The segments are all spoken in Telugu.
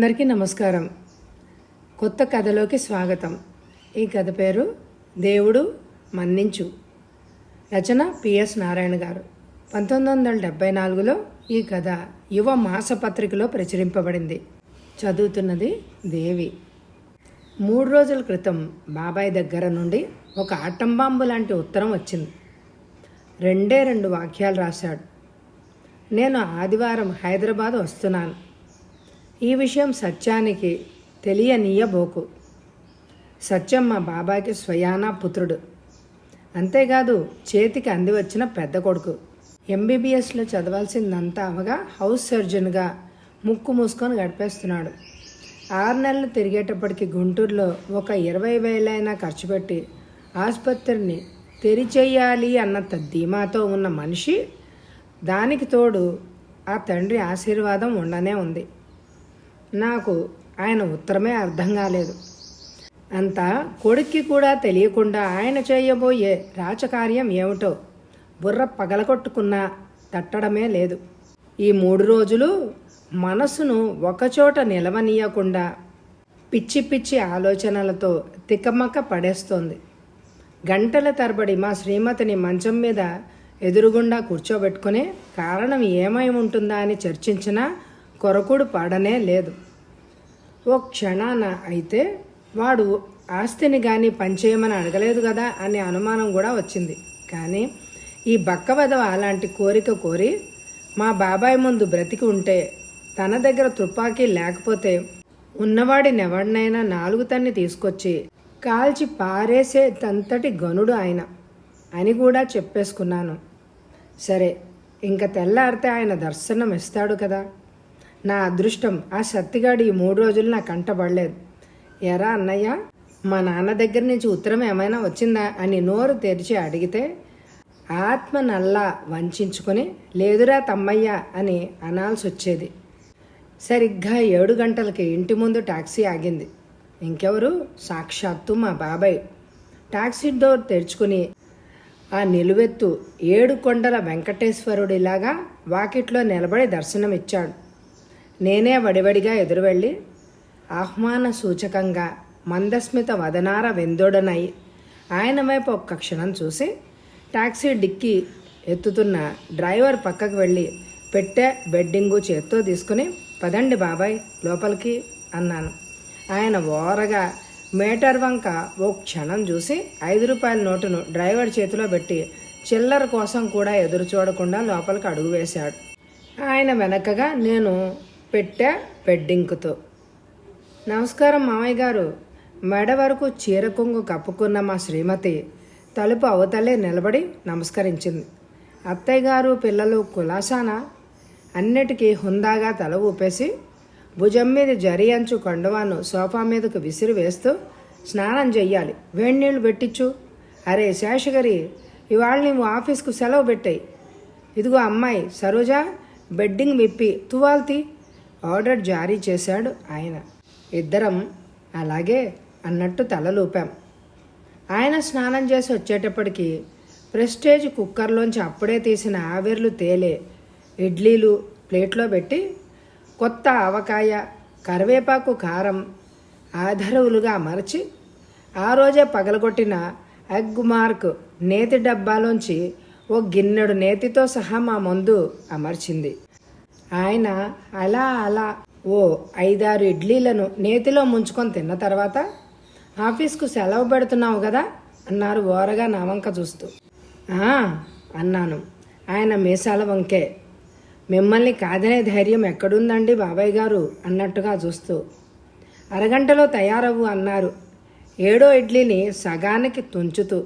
అందరికీ నమస్కారం. కొత్త కథలోకి స్వాగతం. ఈ కథ పేరు దేవుడు మన్నించు. రచన పిఎస్ నారాయణ గారు. 1974లో ఈ కథ యువ మాసపత్రికలో ప్రచురింపబడింది. చదువుతున్నది దేవి. 3 రోజుల క్రితం బాబాయ్ దగ్గర నుండి ఒక ఆటం బాంబు లాంటి ఉత్తరం వచ్చింది. 2 వాక్యాలు రాశాడు. నేను ఆదివారం హైదరాబాద్ వస్తున్నాను. ఈ విషయం సత్యానికి తెలియనీయబోకు. సత్యం మా బాబాకి స్వయానా పుత్రుడు. అంతేకాదు చేతికి అంది వచ్చిన పెద్ద కొడుకు. ఎంబీబీఎస్లో చదవాల్సిందంతా అవగా హౌస్ సర్జన్గా ముక్కు మూసుకొని గడిపేస్తున్నాడు. 6 నెలలు తిరిగేటప్పటికి గుంటూరులో ఒక 20,000 ఖర్చు పెట్టి ఆసుపత్రిని తెరిచేయాలి అన్నంత ధీమాతో ఉన్న మనిషి. దానికి తోడు ఆ తండ్రి ఆశీర్వాదం ఉండనే ఉంది. నాకు ఆయన ఉత్తరమే అర్థం కాలేదు. అంతా కొడుక్కి కూడా తెలియకుండా ఆయన చేయబోయే రాచకార్యం ఏమిటో బుర్ర పగలగొట్టుకున్నా తట్టడమే లేదు. ఈ 3 రోజులు మనసును ఒకచోట నిలవనీయకుండా పిచ్చి పిచ్చి ఆలోచనలతో తికమక పడేస్తోంది. గంటల తరబడి మా శ్రీమతిని మంచం మీద ఎదురుగుండా కూర్చోబెట్టుకుని కారణం ఏమై ఉంటుందా అని చర్చించినా కొరకుడు పాడనే లేదు. ఓ క్షణాన అయితే వాడు ఆస్తిని కానీ పనిచేయమని అడగలేదు కదా అనే అనుమానం కూడా వచ్చింది. కానీ ఈ బక్కవదవ అలాంటి కోరిక కోరి మా బాబాయ్ ముందు బ్రతికి ఉంటే, తన దగ్గర తుపాకీ లేకపోతే ఉన్నవాడినెవడినైనా 4 తన్ని తీసుకొచ్చి కాల్చి పారేసే తంతటి గనుడు ఆయన అని కూడా చెప్పేసుకున్నాను. సరే, ఇంక తెల్లారితే ఆయన దర్శనం ఇస్తాడు కదా. నా అదృష్టం ఆ సత్తిగాడు ఈ 3 రోజులు నా కంటపడలేదు. ఎరా అన్నయ్య, మా నాన్న దగ్గర నుంచి ఉత్తరం ఏమైనా వచ్చిందా అని నోరు తెరిచి అడిగితే ఆత్మ నల్లా వంచుకొని లేదురా తమ్మయ్య అని అనాల్సి వచ్చేది. సరిగ్గా 7 గంటలకి ఇంటి ముందు టాక్సీ ఆగింది. ఇంకెవరు? సాక్షాత్తు మా బాబాయ్. టాక్సీ డోర్ తెరుచుకుని ఆ నిలువెత్తు 7 కొండల వెంకటేశ్వరుడిలాగా వాకిట్లో నిలబడి దర్శనమిచ్చాడు. నేనే వడివడిగా ఎదురు వెళ్ళి ఆహ్వాన సూచకంగా మందస్మిత వదనార వెందోడనై ఆయన వైపు ఒక్క క్షణం చూసి టాక్సీ డిక్కీ ఎత్తుతున్న డ్రైవర్ పక్కకు వెళ్ళి పెట్టే బెడ్డింగు చేత్తో తీసుకుని పదండి బాబాయ్ లోపలికి అన్నాను. ఆయన ఓరగా మీటర్ వంక ఓ క్షణం చూసి 5 రూపాయల నోటును డ్రైవర్ చేతిలో పెట్టి చిల్లర కోసం కూడా ఎదురు చూడకుండా లోపలికి అడుగు వేశాడు. ఆయన వెనకగా నేను పెట్టే బెడ్డింగ్తో. నమస్కారం మామయ్య గారు. మెడ వరకు చీర కొంగు కప్పుకున్న మా శ్రీమతి తలుపు అవతలే నిలబడి నమస్కరించింది. అత్తయ్య గారు పిల్లలు కులాసానా? అన్నిటికీ హుందాగా తల ఊపేసి భుజం మీద జరి అంచు కండువాను సోఫా మీదకు విసిరి వేస్తూ స్నానం చెయ్యాలి, వేడి నీళ్ళు పెట్టించు. అరే శేషగిరి, ఇవాళ నువ్వు ఆఫీస్కు సెలవు పెట్టాయి. ఇదిగో అమ్మాయి సరోజా, బెడ్డింగ్ విప్పి తువాల్తీ ఆర్డర్ జారీ చేశాడు ఆయన. ఇద్దరం అలాగే అన్నట్టు తలలూపాం. ఆయన స్నానం చేసి వచ్చేటప్పటికి ప్రెస్టేజ్ కుక్కర్లోంచి అప్పుడే తీసిన ఆవిర్లు తేలే ఇడ్లీలు ప్లేట్లో పెట్టి కొత్త ఆవకాయ, కరివేపాకు, కారం ఆధరువులుగా అమర్చి ఆ రోజే పగలగొట్టిన ఎగ్ మార్క్ నేతి డబ్బాలోంచి ఓ గిన్నెడు నేతితో సహా మా ముందు అమర్చింది. ఆయన అలా ఓ 5-6 ఇడ్లీలను నేతిలో ముంచుకొని తిన్న తర్వాత ఆఫీస్కు సెలవు పెడుతున్నావు కదా అన్నారు ఓరగా నా వంక చూస్తూ. అన్నాను ఆయన మీసాల వంకే. మిమ్మల్ని కాదనే ధైర్యం ఎక్కడుందండి బాబాయ్ గారు అన్నట్టుగా చూస్తూ. అరగంటలో తయారవు అన్నారు 7వ ఇడ్లీని సగానికి తుంచుతూ.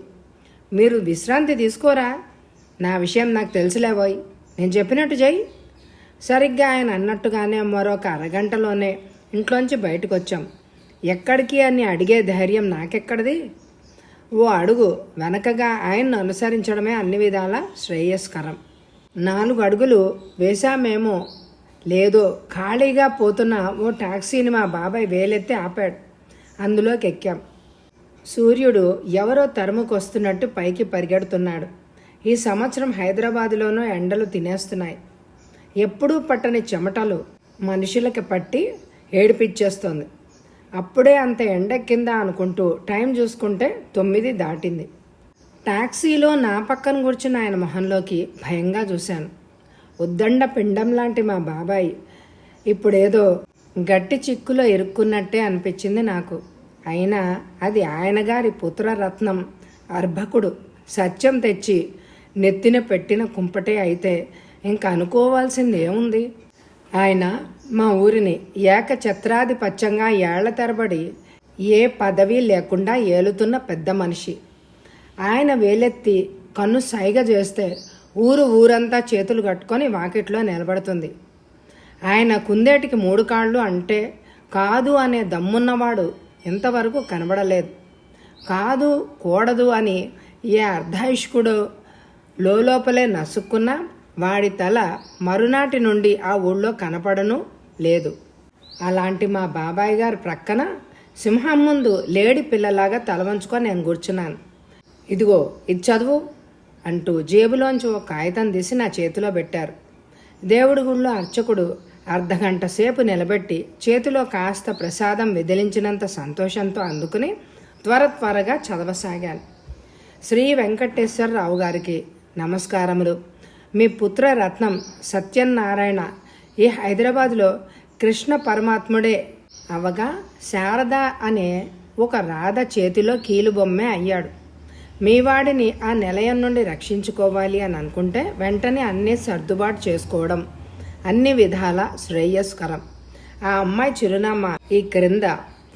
మీరు విశ్రాంతి తీసుకోరా? నా విషయం నాకు తెలుసులేబోయ్, నేను చెప్పినట్టు చెయ్యి. సరిగ్గా ఆయన అన్నట్టుగానే మరొక అరగంటలోనే ఇంట్లోంచి బయటకు వచ్చాం. ఎక్కడికి అని అడిగే ధైర్యం నాకెక్కడిది? ఓ అడుగు వెనకగా ఆయన్ను అనుసరించడమే అన్ని విధాల శ్రేయస్కరం. 4 అడుగులు వేశామేమో లేదో ఖాళీగా పోతున్న ఓ టాక్సీని మా బాబాయ్ వేలెత్తి ఆపాడు. అందులోకి ఎక్కాం. సూర్యుడు ఎవరో తరుముకొస్తున్నట్టు పైకి పరిగెడుతున్నాడు. ఈ సంవత్సరం హైదరాబాదులోనూ ఎండలు తినేస్తున్నాయి. ఎప్పుడూ పట్టని చెమటలు మనుషులకి పట్టి ఏడిపిచ్చేస్తుంది. అప్పుడే అంత ఎండెక్కిందా అనుకుంటూ టైం చూసుకుంటే 9 దాటింది. టాక్సీలో నా పక్కన కూర్చున్న ఆయన మొహంలోకి భయంగా చూశాను. ఉద్దండ పిండం లాంటి మా బాబాయ్ ఇప్పుడేదో గట్టి చిక్కులో ఇరుక్కున్నట్టే అనిపించింది నాకు. అయినా అది ఆయన గారి పుత్రరత్నం అర్భకుడు సత్యం తెచ్చి నెత్తిన పెట్టిన కుంపటే అయితే ఇంక అనుకోవాల్సింది ఏముంది. ఆయన మా ఊరిని ఏకఛత్రాధిపత్యంగా ఏళ్ల తరబడి ఏ పదవి లేకుండా ఏలుతున్న పెద్ద మనిషి. ఆయన వేలెత్తి కన్ను సైగ చేస్తే ఊరంతా చేతులు కట్టుకొని వాకిట్లో నిలబడుతుంది. ఆయన కుందేటికి 3 కాళ్ళు అంటే కాదు అనే దమ్మున్నవాడు ఇంతవరకు కనబడలేదు. కాదు కూడదు అని ఏ అర్ధాయుష్కుడో లోపలే నసుక్కున్నా వాడి తల మరునాటి నుండి ఆ ఊళ్ళో కనపడను లేదు. అలాంటి మా బాబాయ్ గారి ప్రక్కన సింహం ముందు లేడి పిల్లలాగా తలవంచుకొని నేను కూర్చున్నాను. ఇదిగో ఇది చదువు అంటూ జేబులోంచి ఒక కాగితం తీసి నా చేతిలో పెట్టారు. దేవుడి గుళ్ళో అర్చకుడు అర్ధగంట సేపు నిలబెట్టి చేతిలో కాస్త ప్రసాదం విదిలించినంత సంతోషంతో అందుకుని త్వరగా చదవసాగాను. శ్రీ వెంకటేశ్వరరావు గారికి నమస్కారములు. మీ పుత్రరత్నం సత్యనారాయణ ఈ హైదరాబాదులో కృష్ణ పరమాత్ముడే అవగా శారద అనే ఒక రాధ చేతిలో కీలుబొమ్మే అయ్యాడు. మీ వాడిని ఆ నిలయం నుండి రక్షించుకోవాలి అని అనుకుంటే వెంటనే అన్నీ సర్దుబాటు చేసుకోవడం అన్ని విధాల శ్రేయస్కరం. ఆ అమ్మాయి చిరునామా ఈ క్రింద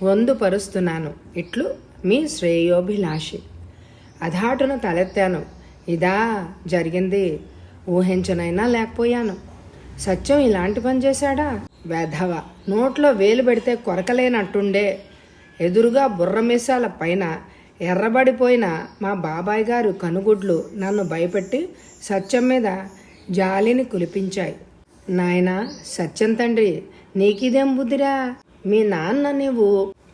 పొందుపరుస్తున్నాను. ఇట్లు మీ శ్రేయోభిలాషి. అధాటున తలెత్తాను. ఇదా జరిగింది? ఊహించనైనా లేకపోయాను. సత్యం ఇలాంటి పని చేశాడా? వెధవ నోట్లో వేలు పెడితే కొరకలేనట్టుండే ఎదురుగా బుర్రమీసాల పైన ఎర్రబడిపోయిన మా బాబాయ్ గారు కనుగుడ్లు నన్ను భయపెట్టి సత్యం మీద జాలిని కులిపించాయి. నాయనా సత్యం తండ్రి, నీకిదేం బుద్ధిరా? మీ నాన్న నీవు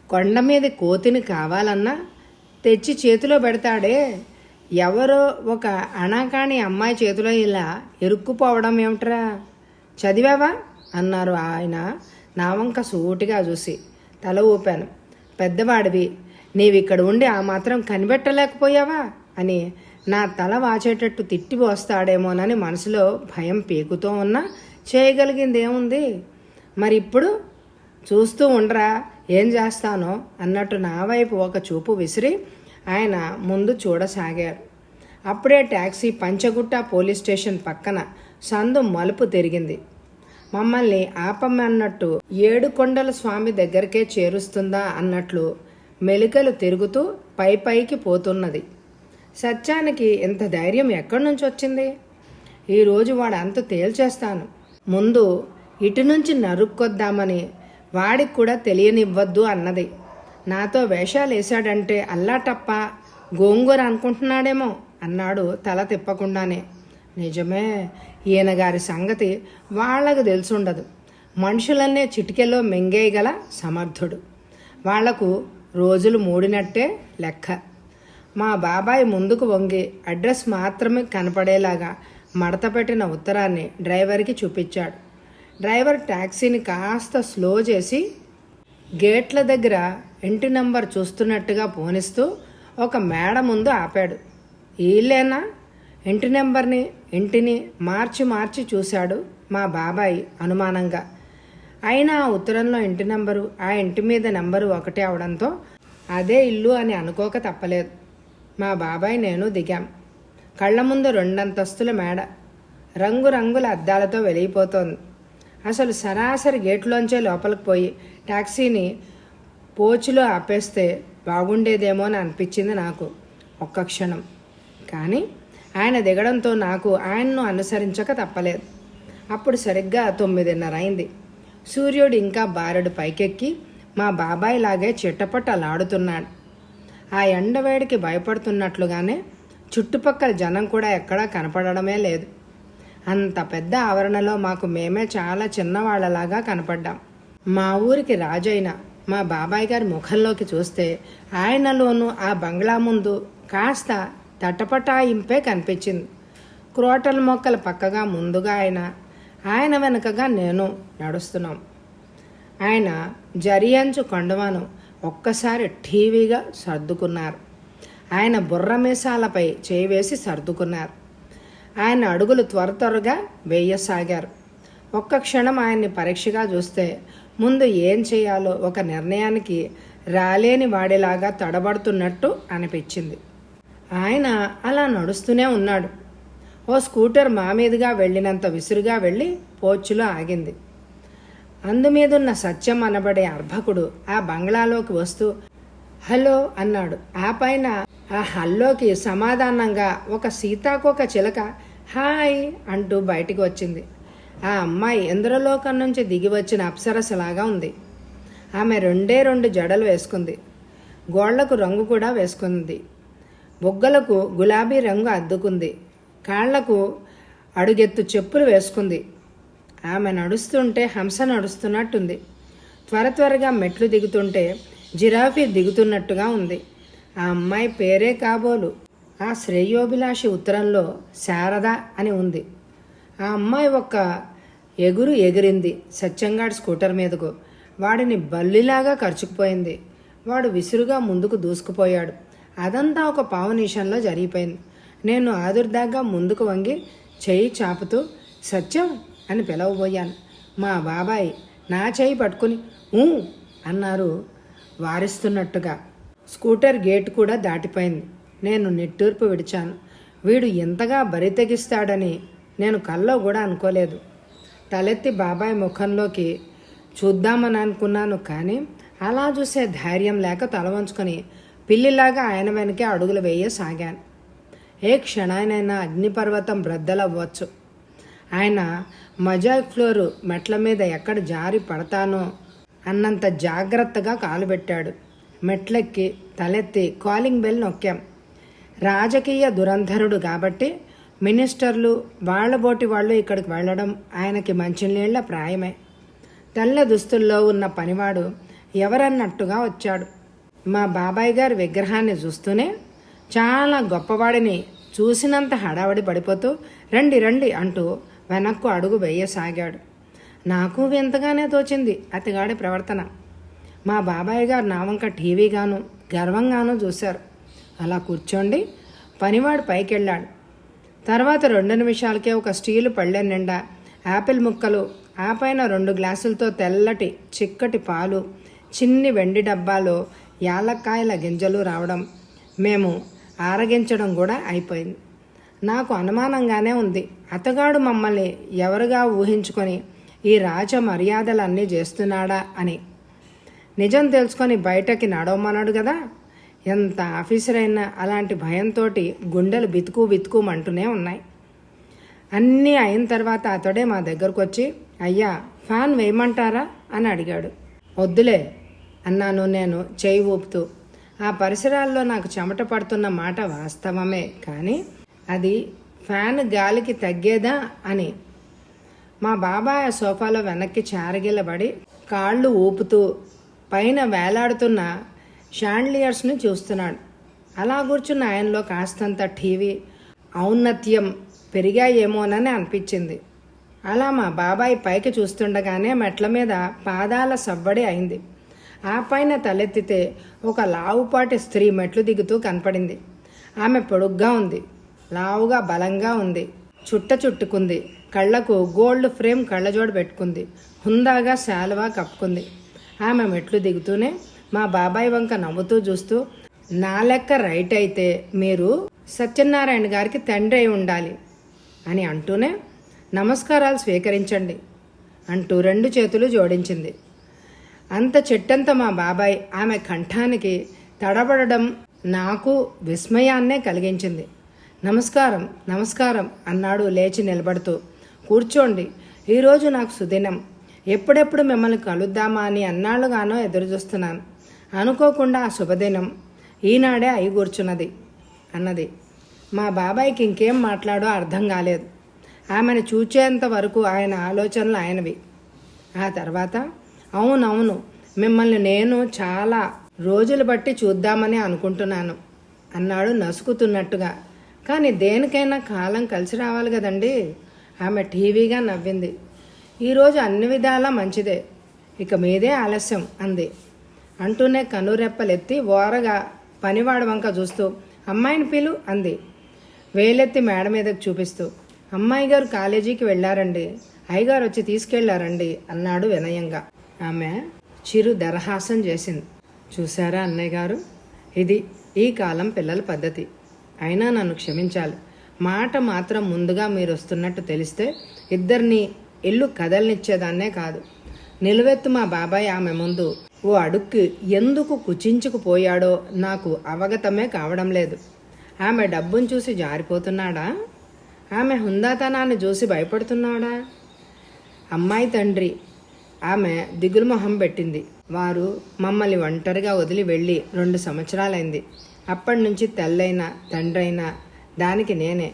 కొండ మీద కోతిని కావాలన్నా తెచ్చి చేతిలో పెడతాడే. ఎవరో ఒక అనాకాని అమ్మాయి చేతిలో ఇలా ఇరుక్కుపోవడం ఏమిట్రా? చదివావా అన్నారు ఆయన నా వంక సూటిగా చూసి. తల ఊపాను. పెద్దవాడివి, నీవిక్కడ ఉండి ఆ మాత్రం కనిపెట్టలేకపోయావా అని నా తల వాచేటట్టు తిట్టి పోస్తాడేమోనని మనసులో భయం పీకుతూ ఉన్నా చేయగలిగింది ఏముంది. మరి ఇప్పుడు చూస్తూ ఉండరా ఏం చేస్తానో అన్నట్టు నా వైపు ఒక చూపు విసిరి ఆయన ముందు చూడసాగారు. అప్పుడే టాక్సీ పంచగుట్ట పోలీస్ స్టేషన్ పక్కన సందు మలుపు తిరిగింది. మమ్మల్ని ఆపమన్నట్టు ఏడుకొండల స్వామి దగ్గరికే చేరుస్తుందా అన్నట్లు మెలికలు తిరుగుతూ పైకి పోతున్నది. సత్యానికి ఇంత ధైర్యం ఎక్కడి నుంచి వచ్చింది? ఈరోజు వాడు అంత తేల్చేస్తాను. ముందు ఇటు నుంచి నరుక్కొద్దామని వాడికి కూడా తెలియనివ్వద్దు అన్నది. నాతో వేషాలు వేశాడంటే అల్లాటప్ప గోంగూర అనుకుంటున్నాడేమో అన్నాడు తల తిప్పకుండానే. నిజమే, ఈయనగారి సంగతి వాళ్లకు తెలుసుండదు. మనుషులన్నే చిటికెలో మెంగేయగల సమర్థుడు. వాళ్లకు రోజులు మూడినట్టే లెక్క. మా బాబాయ్ ముందుకు వంగి అడ్రస్ మాత్రమే కనపడేలాగా మడతపెట్టిన ఉత్తరాన్ని డ్రైవర్కి చూపించాడు. డ్రైవర్ టాక్సీని కాస్త స్లో చేసి గేట్ల దగ్గర ఇంటి నంబర్ చూస్తున్నట్టుగా పోనిస్తూ ఒక మేడ ముందు ఆపాడు. ఈలేనా? ఇంటి నెంబర్ని ఇంటిని మార్చి చూశాడు మా బాబాయ్ అనుమానంగా. అయినా ఆ ఉత్తరంలో ఇంటి నెంబరు ఆ ఇంటి మీద నెంబరు ఒకటే అవడంతో అదే ఇల్లు అని అనుకోక తప్పలేదు. మా బాబాయ్ నేను దిగాం. కళ్ళ ముందు 2 అంతస్తుల మేడ రంగురంగుల అద్దాలతో వెలిగిపోతోంది. అసలు సరాసరి గేట్లోంచే లోపలికి పోయి టాక్సీని పోచులో ఆపేస్తే బాగుండేదేమో అని అనిపించింది నాకు ఒక్క క్షణం. కానీ ఆయన దిగడంతో నాకు ఆయన్ను అనుసరించక తప్పలేదు. అప్పుడు సరిగ్గా 9:30 అయింది. సూర్యుడు ఇంకా బారెడు పైకెక్కి మా బాబాయ్ లాగే చిట్టపట్టలాడుతున్నాడు. ఆ ఎండవేడికి భయపడుతున్నట్లుగానే చుట్టుపక్కల జనం కూడా ఎక్కడా కనపడడమే లేదు. అంత పెద్ద ఆవరణలో మాకు మేమే చాలా చిన్నవాళ్లలాగా కనపడ్డాం. మా ఊరికి రాజైన మా బాబాయ్ గారి ముఖంలోకి చూస్తే ఆయనలోనూ ఆ బంగ్లా ముందు కాస్త తటపటాయింపే కనిపించింది. క్రోటల మొక్కల పక్కగా ముందుగా ఆయన వెనకగా నేను నడుస్తున్నాం. ఆయన జరియంచు కొండవాను ఒక్కసారి ఠీవీగా సర్దుకున్నారు. ఆయన బుర్ర మీసాలపై చేయి వేసి సర్దుకున్నారు. ఆయన అడుగులు త్వరగా వేయసాగారు. ఒక్క క్షణం ఆయన్ని పరీక్షగా చూస్తే ముందు ఏం చేయాలో ఒక నిర్ణయానికి రాలేని వాడిలాగా తడబడుతున్నట్టు అనిపించింది. ఆయన అలా నడుస్తూనే ఉన్నాడు. ఓ స్కూటర్ మా మీదుగా వెళ్ళినంత విసురుగా వెళ్ళి పోర్చులో ఆగింది. అందుమీదున్న సత్యం అనబడే అర్భకుడు ఆ బంగ్లాలోకి వస్తూ హలో అన్నాడు. ఆ పైన ఆ హల్లోకి సమాధానంగా ఒక సీతాకోక చిలక హాయ్ అంటూ బయటికి వచ్చింది. ఆ అమ్మాయి ఇంద్రలోకం నుంచి దిగి వచ్చిన అప్సరసలాగా ఉంది. ఆమె రెండు జడలు వేసుకుంది. గోళ్లకు రంగు కూడా వేసుకుంది. బొగ్గలకు గులాబీ రంగు అద్దుకుంది. కాళ్లకు అడుగెత్తు చెప్పులు వేసుకుంది. ఆమె నడుస్తుంటే హంస నడుస్తున్నట్టుంది. త్వరగా మెట్లు దిగుతుంటే జిరాఫీ దిగుతున్నట్టుగా ఉంది. ఆ అమ్మాయి పేరే కాబోలు. ఆ శ్రేయోభిలాషి ఉత్తరంలో శారద అని ఉంది. ఆ అమ్మాయి ఒక్క ఎగిరింది సత్యంగాడి స్కూటర్ మీదకు. వాడిని బల్లిలాగా ఖర్చుకుపోయింది. వాడు విసురుగా ముందుకు దూసుకుపోయాడు. అదంతా ఒక పావు నిమిషంలో జరిగిపోయింది. నేను ఆదుర్దాగా ముందుకు వంగి చెయ్యి చాపుతూ సత్యం అని పిలవబోయాను. మా బాబాయ్ నా చెయ్యి పట్టుకుని ఊ అన్నారు వారిస్తున్నట్టుగా. స్కూటర్ గేటు కూడా దాటిపోయింది. నేను నిట్టూర్పు విడిచాను. వీడు ఎంతగా బరి తెగిస్తాడని నేను కల్లో కూడా అనుకోలేదు. తలెత్తి బాబాయ్ ముఖంలోకి చూద్దామని అనుకున్నాను, కానీ అలా చూసే ధైర్యం లేక తల వంచుకొని పిల్లిలాగా ఆయన వెనకే అడుగులు వేయసాగాను. ఏ క్షణానైనా అగ్నిపర్వతం బ్రద్దలవ్వచ్చు. ఆయన మజాక్ ఫ్లోరు మెట్ల మీద ఎక్కడ జారి పడతానో అన్నంత జాగ్రత్తగా కాలు పెట్టాడు. మెట్లెక్కి తలెత్తి కాలింగ్ బెల్ నొక్కాం. రాజకీయ దురంధరుడు కాబట్టి మినిస్టర్లు వాళ్ళబోటి వాళ్ళు ఇక్కడికి వెళ్ళడం ఆయనకి మంచినీళ్ల ప్రాయమే. తెల్ల దుస్తుల్లో ఉన్న పనివాడు ఎవరన్నట్టుగా వచ్చాడు. మా బాబాయ్ గారి విగ్రహాన్ని చూస్తూనే చాలా గొప్పవాడిని చూసినంత హడావడి పడిపోతూ రండి రండి అంటూ వెనక్కు అడుగు వేయసాగాడు. నాకు వింతగానే తోచింది అతగాడి ప్రవర్తన. మా బాబాయ్ గారు నా వంక టీవీగాను గర్వంగానూ చూశారు. అలా కూర్చోండి పనివాడు పైకెళ్ళాడు. తర్వాత 2 నిమిషాలకే ఒక స్టీలు పళ్ళెం నిండా యాపిల్ ముక్కలు, ఆ పైన 2 గ్లాసులతో తెల్లటి చిక్కటి పాలు, చిన్ని వెండి డబ్బాలో యాలక్కాయల గింజలు రావడం, మేము ఆరగించడం కూడా అయిపోయింది. నాకు అనుమానంగానే ఉంది, అతగాడు మమ్మల్ని ఎవరుగా ఊహించుకొని ఈ రాజ మర్యాదలన్నీ చేస్తున్నాడా అని. నిజం తెలుసుకొని బయటకి నడవమన్నాడు కదా. ఎంత ఆఫీసర్ అయినా అలాంటి భయంతో గుండెలు బితుకుమంటూనే ఉన్నాయి. అన్నీ అయిన తర్వాత అతడే మా దగ్గరకు వచ్చి అయ్యా ఫ్యాన్ వేయమంటారా అని అడిగాడు. వద్దులే అన్నాను నేను చేయి ఊపుతూ. ఆ పరిసరాల్లో నాకు చెమట పడుతున్న మాట వాస్తవమే, కానీ అది ఫ్యాన్ గాలికి తగ్గేదా అని. మా బాబాయ్ ఆ సోఫాలో వెనక్కి చారగిల్లబడి కాళ్ళు ఊపుతూ పైన వేలాడుతున్న షాండ్లియర్స్ని చూస్తున్నాడు. అలా కూర్చున్న ఆయనలో కాస్తంత టీవీ ఔన్నత్యం పెరిగాయేమోనని అనిపించింది. అలా మా బాబాయ్ పైకి చూస్తుండగానే మెట్ల మీద పాదాల సవ్వడి అయింది. ఆ పైన తలెత్తితే ఒక లావుపాటి స్త్రీ మెట్లు దిగుతూ కనపడింది. ఆమె పొడుగ్గా ఉంది, లావుగా బలంగా ఉంది, చుట్టుకుంది, కళ్లకు గోల్డ్ ఫ్రేమ్ కళ్ళజోడు పెట్టుకుంది, హుందాగా శాలువా కప్పుకుంది. ఆమె మెట్లు దిగుతూనే మా బాబాయ్ వంక నవ్వుతూ చూస్తూ నా లెక్క రైట్ అయితే మీరు సత్యనారాయణ గారికి తండ్రి అయి ఉండాలి అని అంటూనే నమస్కారాలు స్వీకరించండి అంటూ 2 చేతులు జోడించింది. అంత చెట్టంత మా బాబాయ్ ఆమె కంఠానికి తడబడడం నాకు విస్మయాన్నే కలిగించింది. నమస్కారం నమస్కారం అన్నాడు లేచి నిలబడుతూ. కూర్చోండి, ఈరోజు నాకు సుదినం. ఎప్పుడెప్పుడు మిమ్మల్ని కలుద్దామా అని అన్నాళ్ళుగానో ఎదురుచూస్తున్నాను. అనుకోకుండా ఆ శుభదినం ఈనాడే అయి కూర్చున్నది అన్నది. మా బాబాయ్కి ఇంకేం మాట్లాడో అర్థం కాలేదు. ఆమెను చూచేంత వరకు ఆయన ఆలోచనలు ఆయనవి. ఆ తర్వాత అవునవును, మిమ్మల్ని నేను చాలా రోజులు బట్టి చూద్దామని అనుకుంటున్నాను అన్నాడు నసుకుతున్నట్టుగా. కానీ దేనికైనా కాలం కలిసి రావాలి కదండి. ఆమె టీవీగా నవ్వింది. ఈరోజు అన్ని విధాలా మంచిదే. ఇక మీదే ఆలస్యం అంది. అంటూనే కనురెప్పలెత్తి ఓరగా పనివాడి వంక చూస్తూ అమ్మాయిని పిలు అంది, వేలెత్తి మేడ మీదకు చూపిస్తూ. అమ్మాయి గారు కాలేజీకి వెళ్ళారండి, అయ్యగారు వచ్చి తీసుకెళ్లారండి అన్నాడు వినయంగా. ఆమె చిరు దరహాసం చేసింది. చూశారా అన్నయ్య గారు, ఇది ఈ కాలం పిల్లల పద్ధతి. అయినా నన్ను క్షమించాలి. మాట మాత్రం ముందుగా మీరు వస్తున్నట్టు తెలిస్తే ఇద్దరిని ఇల్లు కదలనిచ్చేదాన్నే కాదు. నిలువెత్తు మా బాబాయ్ ఆమె ముందు ఓ అడుక్కి ఎందుకు కుచించుకుపోయాడో నాకు అవగతమే కావడం లేదు. ఆమె డబ్బును చూసి జారిపోతున్నాడా? ఆమె హుందాతనాన్ని చూసి భయపడుతున్నాడా? అమ్మాయి తండ్రి ఆమె దిగులు మొహం పెట్టింది. వారు మమ్మల్ని ఒంటరిగా వదిలి వెళ్ళి 2 సంవత్సరాలైంది. అప్పటి నుంచి తెల్లైన తండ్రైనా దానికి నేనే.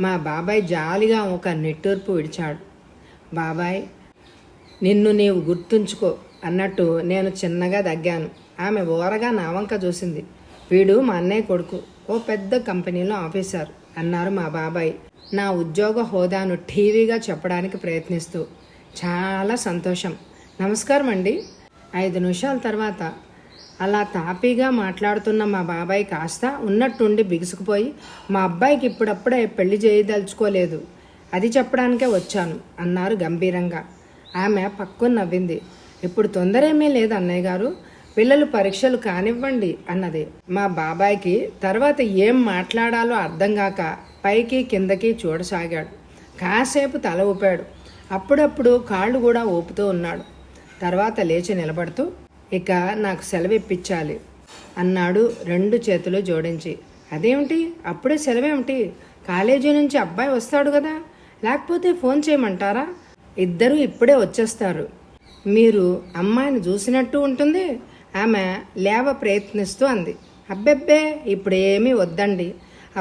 మా బాబాయ్ జాలిగా ఒక నిట్టూర్పు విడిచాడు. బాబాయ్, నిన్ను నీవు గుర్తుంచుకో అన్నట్టు నేను చిన్నగా దగ్గాను. ఆమె ఓరగా నా వంక చూసింది. వీడు మా అన్నయ్య కొడుకు, ఓ పెద్ద కంపెనీలో ఆఫీసర్ అన్నారు మా బాబాయ్ నా ఉద్యోగ హోదాను టీవీగా చెప్పడానికి ప్రయత్నిస్తూ. చాలా సంతోషం, నమస్కారం అండి. 5 నిమిషాల తర్వాత అలా తాపీగా మాట్లాడుతున్న మా బాబాయ్ కాస్త ఉన్నట్టుండి బిగుసుకుపోయి, మా అబ్బాయికి ఇప్పుడప్పుడే పెళ్లి చేయదలుచుకోలేదు, అది చెప్పడానికే వచ్చాను అన్నారు గంభీరంగా. ఆమె పక్కున నవ్వింది. ఇప్పుడు తొందర ఏమీ లేదు అన్నయ్య గారు, పిల్లలు పరీక్షలు కానివ్వండి అన్నది. మా బాబాయ్కి తర్వాత ఏం మాట్లాడాలో అర్థం కాక పైకి కిందకి చూడసాగాడు. కాసేపు తల ఊపాడు. అప్పుడప్పుడు కాళ్ళు కూడా ఊపుతూ ఉన్నాడు. తర్వాత లేచి నిలబడుతూ, ఇక నాకు సెలవు ఇప్పించాలి అన్నాడు 2 చేతులు జోడించి. అదేమిటి, అప్పుడే సెలవేమిటి? కాలేజీ నుంచి అబ్బాయి వస్తాడు కదా, లేకపోతే ఫోన్ చేయమంటారా? ఇద్దరు ఇప్పుడే వచ్చేస్తారు. మీరు అమ్మాయిని చూసినట్టు ఉంటుంది ఆమె లేవ ప్రయత్నిస్తూ అంది. అబ్బెబ్బే, ఇప్పుడేమీ వద్దండి,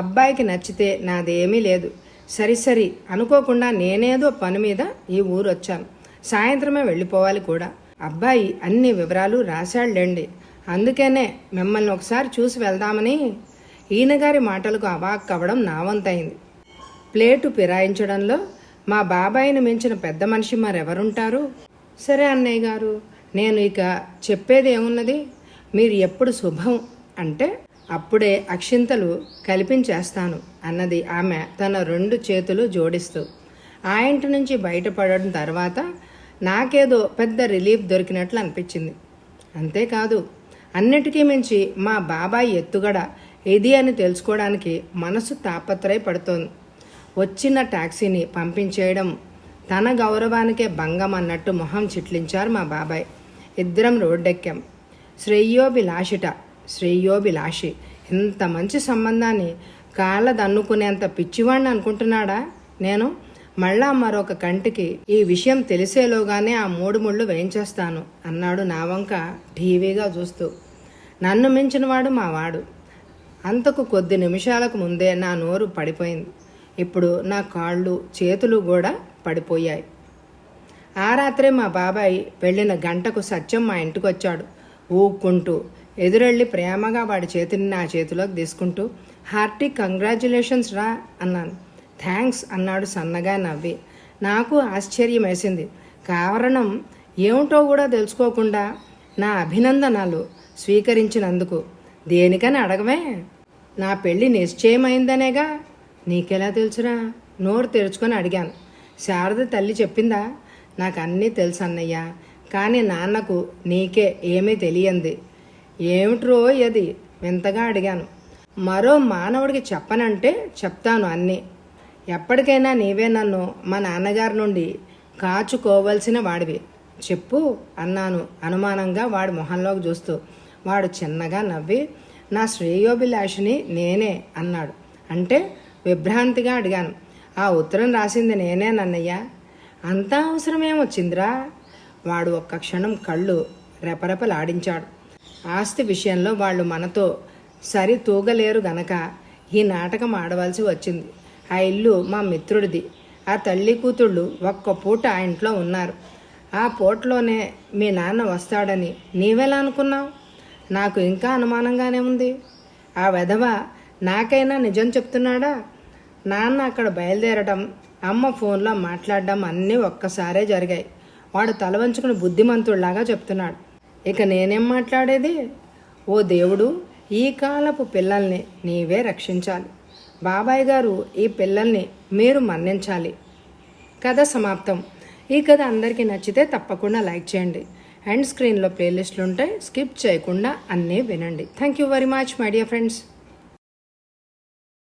అబ్బాయికి నచ్చితే నాదేమీ లేదు. సరి అనుకోకుండా నేనేదో పని మీద ఈ ఊరు వచ్చాను, సాయంత్రమే వెళ్ళిపోవాలి కూడా. అబ్బాయి అన్ని వివరాలు రాశాడులేండి, అందుకనే మిమ్మల్ని ఒకసారి చూసి వెళ్దామని. ఈయనగారి మాటలకు అవాక్కవ్వడం నా వంతైంది. ప్లేటు ఫిరాయించడంలో మా బాబాయిని మించిన పెద్ద మనిషి మరెవరుంటారు? సరే అన్నయ్య గారు, నేను ఇక చెప్పేది ఏమున్నది, మీరు ఎప్పుడు శుభం అంటే అప్పుడే అక్షింతలు కల్పించేస్తాను అన్నది ఆమె తన 2 చేతులు జోడిస్తూ. ఆ ఇంటి నుంచి బయటపడడం తర్వాత నాకేదో పెద్ద రిలీఫ్ దొరికినట్లు అనిపించింది. అంతేకాదు, అన్నిటికీ మించి మా బాబాయ్ ఎత్తుగడ ఇది అని తెలుసుకోవడానికి మనసు తాపత్రయపడుతోంది. వచ్చిన టాక్సీని పంపించేయడం తన గౌరవానికే భంగం అన్నట్టు మొహం చిట్లించారు మా బాబాయ్. ఇద్దరం రోడ్డెక్కాం. శ్రేయోభిలాషి ఇంత మంచి సంబంధాన్ని కాళ్ళదన్నుకునేంత పిచ్చివాణ్ణి అనుకుంటున్నాడా నేను? మళ్ళా మరొక కంటికి ఈ విషయం తెలిసేలోగానే ఆ 3 ముళ్ళు వేయించేస్తాను అన్నాడు నా వంక టీవీగా చూస్తూ. నన్ను మించినవాడు మా వాడు. అంతకు కొద్ది నిమిషాలకు ముందే నా నోరు పడిపోయింది. ఇప్పుడు నా కాళ్ళు చేతులు కూడా పడిపోయాయి. ఆ రాత్రే మా బాబాయ్ వెళ్ళిన గంటకు సత్యం మా ఇంటికి వచ్చాడు. ఊక్కుంటూ ఎదురెళ్ళి ప్రేమగా వాడి చేతిని నా చేతిలోకి తీసుకుంటూ, హార్టీ కంగ్రాచ్యులేషన్స్ రా అన్నాను. థ్యాంక్స్ అన్నాడు సన్నగా నవ్వి. నాకు ఆశ్చర్యం వేసింది. కారణం ఏమిటో కూడా తెలుసుకోకుండా నా అభినందనలు స్వీకరించినందుకు. దేనికని అడగవే, నా పెళ్లి నిశ్చయమైందనేగా. నీకెలా తెలుసురా? నోరు తెరుచుకొని అడిగాను. శారద తల్లి చెప్పిందా? నాకు అన్నీ తెలుసు అన్నయ్య, కానీ నాన్నకు నీకే ఏమీ తెలియంది. ఏమిట్రో అది వింతగా అడిగాను. మరో మానవుడికి చెప్పనంటే చెప్తాను అన్నీ. ఎప్పటికైనా నీవే నన్ను మా నాన్నగారి నుండి కాచుకోవలసిన వాడివి, చెప్పు అన్నాను అనుమానంగా వాడి మొహంలోకి చూస్తూ. వాడు చిన్నగా నవ్వి, నా శ్రేయోభిలాషిని నేనే అన్నాడు. అంటే విభ్రాంతిగా అడిగాను. ఆ ఉత్తరం రాసింది నేనే నన్నయ్య. అంతా అవసరమేమొచ్చిందిరా? వాడు ఒక్క క్షణం కళ్ళు రెపరెపలాడించాడు. ఆస్తి విషయంలో వాళ్ళు మనతో సరి తూగలేరు గనక ఈ నాటకం ఆడవలసి వచ్చింది. ఆ ఇల్లు మా మిత్రుడిది. ఆ తల్లి కూతుళ్ళు ఒక్క పూట ఆ ఇంట్లో ఉన్నారు. ఆ పూటలోనే మీ నాన్న వస్తాడని నీవెలా అనుకున్నావు? నాకు ఇంకా అనుమానంగానే ఉంది. ఆ వెధవ నాకైనా నిజం చెప్తున్నాడా? నాన్న అక్కడ బయలుదేరడం, అమ్మ ఫోన్లో మాట్లాడడం అన్నీ ఒక్కసారే జరిగాయి. వాడు తల వంచుకుని బుద్ధిమంతుడిలాగా చెప్తున్నాడు. ఇక నేనేం మాట్లాడేది? ఓ దేవుడు, ఈ కాలపు పిల్లల్ని నీవే రక్షించాలి. బాబాయ్ గారు, ఈ పిల్లల్ని మీరు మన్నించాలి. కథ సమాప్తం. ఈ కథ అందరికీ నచ్చితే తప్పకుండా లైక్ చేయండి. అండ్ స్క్రీన్లో ప్లేలిస్టులు ఉంటాయి, స్కిప్ చేయకుండా అన్నీ వినండి. Thank you very much my dear friends.